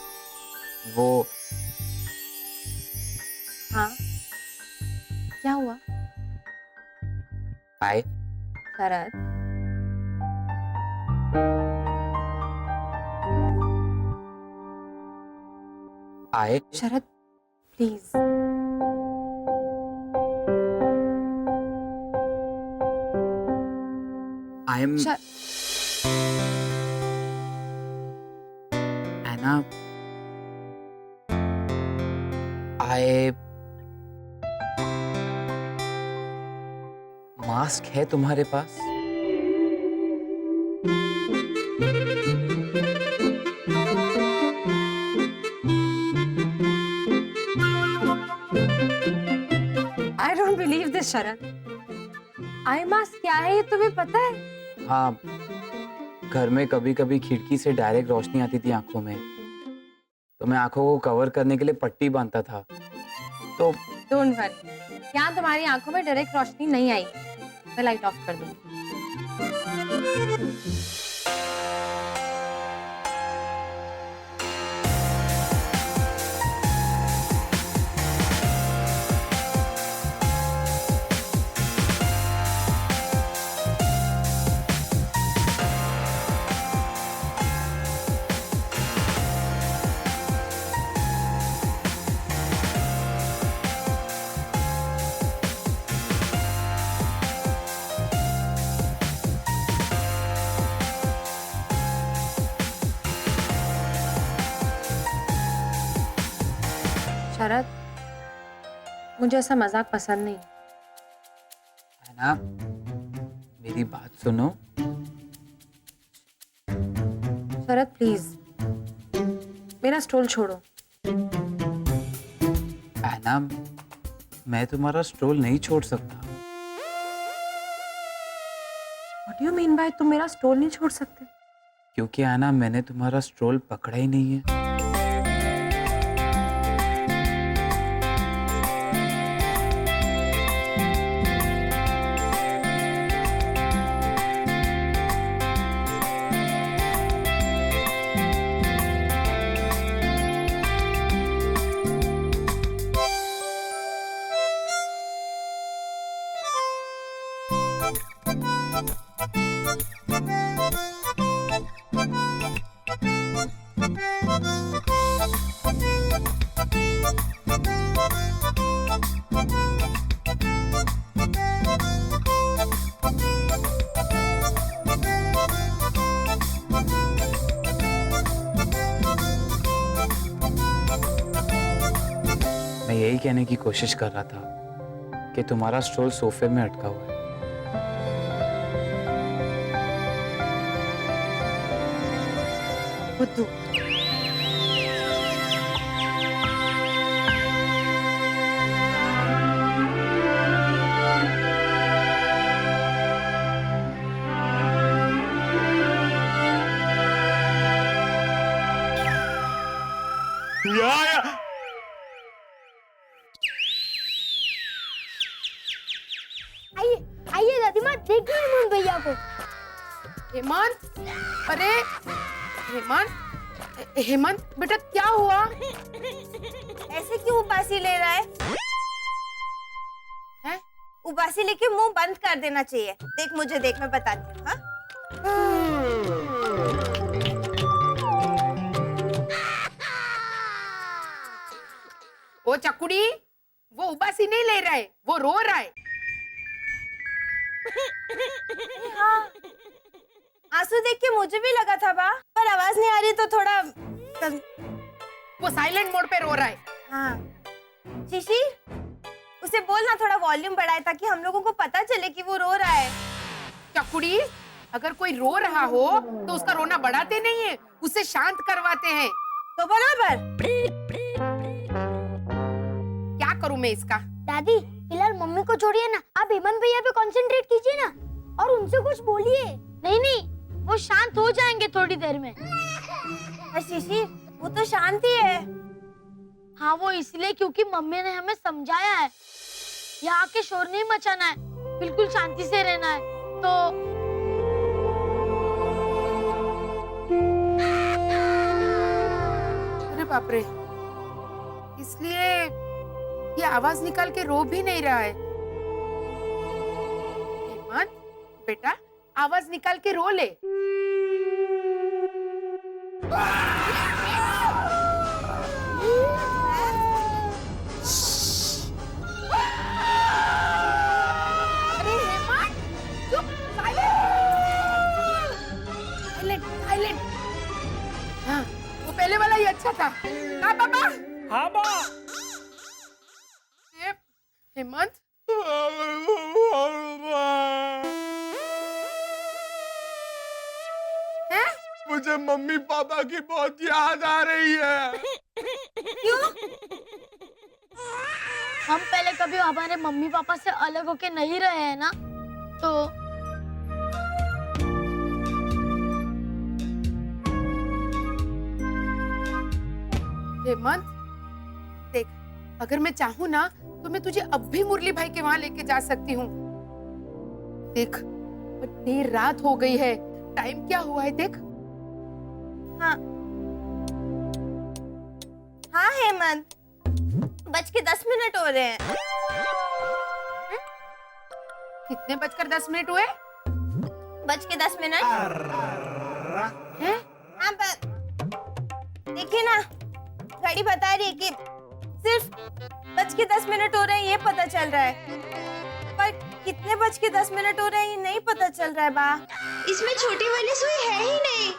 S13: वो
S7: हाँ, क्या हुआ?
S13: हाय।
S7: शरद,
S4: आए
S7: Sharad please.
S4: I am Anna, eye mask है तुम्हारे पास?
S7: I don't believe this Sharad. Eye mask क्या है ये तुम्हें पता है?
S4: हाँ, घर में कभी कभी खिड़की से डायरेक्ट रोशनी आती थी आंखों में, तो मैं आंखों को कवर करने के लिए पट्टी बांधता था। तो
S7: डोंट वरी, यहाँ तुम्हारी आंखों में डायरेक्ट रोशनी नहीं आई। मैं लाइट ऑफ कर दूंगी। शरद, मुझे ऐसा मजाक पसंद नहीं।
S4: है ना, मेरी बात सुनो।
S7: शरद प्लीज, मेरा स्टोल छोड़ो।
S4: एना, मैं तुम्हारा स्ट्रोल नहीं छोड़ सकता।
S7: What do you mean by तुम मेरा स्टोल नहीं छोड़ सकते?
S4: क्योंकि एना, मैंने तुम्हारा स्ट्रोल पकड़ा ही नहीं है। मैं यही कहने की कोशिश कर रहा था कि तुम्हारा स्टोल सोफे में अटका हुआ है।
S7: बुद्धू,
S12: आइए आइए दादी माँ, देखिए हेमंत भैया को।
S1: हेमंत, अरे हेमंत बेटा क्या हुआ?
S3: ऐसे क्यों उबासी ले रहा है? हैं? उबासी लेके मुंह बंद कर देना चाहिए। देख मुझे, देख मैं बताती हूँ। हाँ?
S1: ओ चकुड़ी, वो उबासी नहीं ले रहा है, वो रो रहा है।
S3: हाँ, आंसू देख के मुझे भी लगा था बा, पर आवाज नहीं आ रही तो थोड़ा
S1: वो साइलेंट मोड पे रो रहा है।
S3: हाँ शीशी, उसे बोल ना थोड़ा वॉल्यूम बढ़ाए ताकि हम लोगों को पता चले कि वो रो रहा है।
S1: चकुड़ी, अगर कोई रो रहा हो तो उसका रोना बढ़ाते नहीं है, उसे शांत करवाते हैं।
S3: तो बराबर।
S1: क्या करूं मैं इसका?
S12: दादी फिलहाल मम्मी को छोड़िए ना, आप हेमंत भैया पे कंसंट्रेट कीजिए ना और उनसे कुछ बोलिए। नहीं नहीं, वो शांत हो जाएंगे थोड़ी देर में।
S3: शीशी, वो तो शांत ही है।
S12: हाँ, वो इसलिए क्योंकि मम्मी ने हमें समझाया है यहाँ के शोर नहीं मचाना है, बिल्कुल शांति से रहना है। तो
S1: अरे बाप रे, इसलिए ये आवाज निकाल के रो भी नहीं रहा है। हेमंत बेटा, आवाज निकाल के रो ले। अच्छा था। का बाबा?
S6: हाँ बा।
S1: हेमंत, हैं?
S11: मुझे मम्मी पापा की बहुत याद आ रही है।
S12: क्यों? हम पहले कभी हमारे मम्मी पापा से अलग होके नहीं रहे हैं ना, तो
S1: हेमंत, देख, अगर मैं चाहूँ ना तो मैं तुझे अब भी मुरली भाई के वहां लेके जा सकती हूँ। देख, बट देर रात हो गई है। टाइम क्या हुआ है देख।
S3: हाँ हाँ हेमंत, 10:10 हो रहे हैं।
S1: कितने 10:10 हुए?
S3: 10:10
S1: हैं?
S3: हाँ पर देखिए ना, घड़ी बता रही है कि सिर्फ 10:10 हो रहे हैं, ये पता चल रहा है, पर कितने 10:10 हो रहे हैं ये नहीं पता चल रहा है बा। इसमें छोटी वाली सुई है ही नहीं।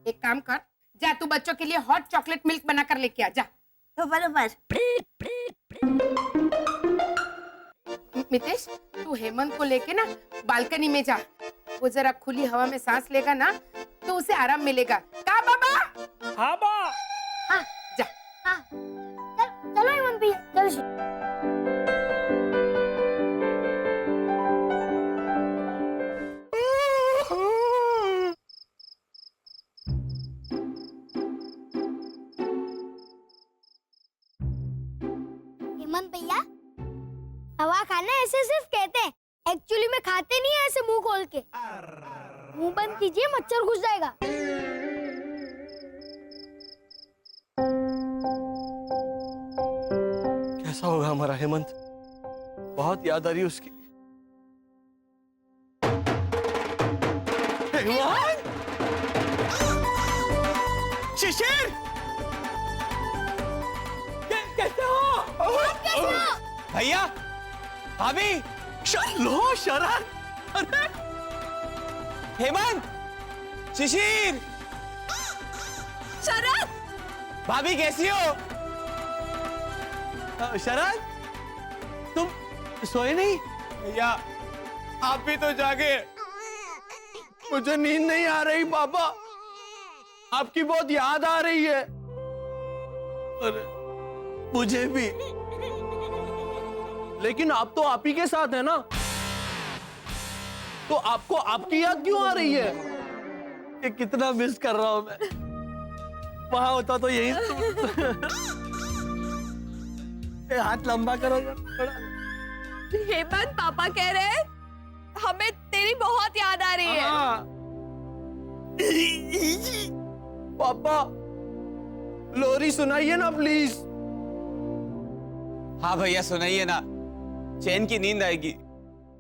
S1: एक काम कर, जा तू बच्चों के लिए हॉट चॉकलेट मिल्क बना कर लेके आ जा।
S3: तो बराबर।
S1: मितेश, तू हेमंत को लेके ना बालकनी में जा। वो जरा खुली हवा में सांस लेगा ना तो उसे आराम मिलेगा। का बाबा?
S6: हाँ बा।
S1: हाँ, जा।
S12: हाँ चलो हेमंत भैया, चलो। हेमंत भैया, हवा खाना ऐसे सिर्फ कहते हैं, एक्चुअली में खाते नहीं है ऐसे मुंह खोल के। मुंह बंद कीजिए, मच्छर घुस जाएगा।
S8: कैसा होगा हमारा हेमंत? बहुत याद आ रही है उसकी। हेमंत! शिशिर! कैसे हो?
S13: भैया, भाभी,
S8: लो शरण! अरे
S13: हेमंत, शिशिर,
S3: शरद!
S13: भाभी कैसी हो?
S8: शरण, तुम सोए नहीं?
S13: भैया, आप भी तो जागे।
S8: मुझे नींद नहीं आ रही पापा, आपकी बहुत याद आ रही है। अरे मुझे भी, लेकिन आप तो आप ही के साथ है ना, तो आपको आपकी याद क्यों आ रही है? ये कितना मिस कर रहा हूं मैं। वहां होता तो यही हाथ लंबा करो थोड़ा।
S3: हेमंत, पापा कह रहे हैं हमें तेरी बहुत याद आ रही है।
S8: पापा, लोरी सुनाइए ना प्लीज।
S13: हाँ भैया, सुनाइए ना, चैन की नींद आएगी।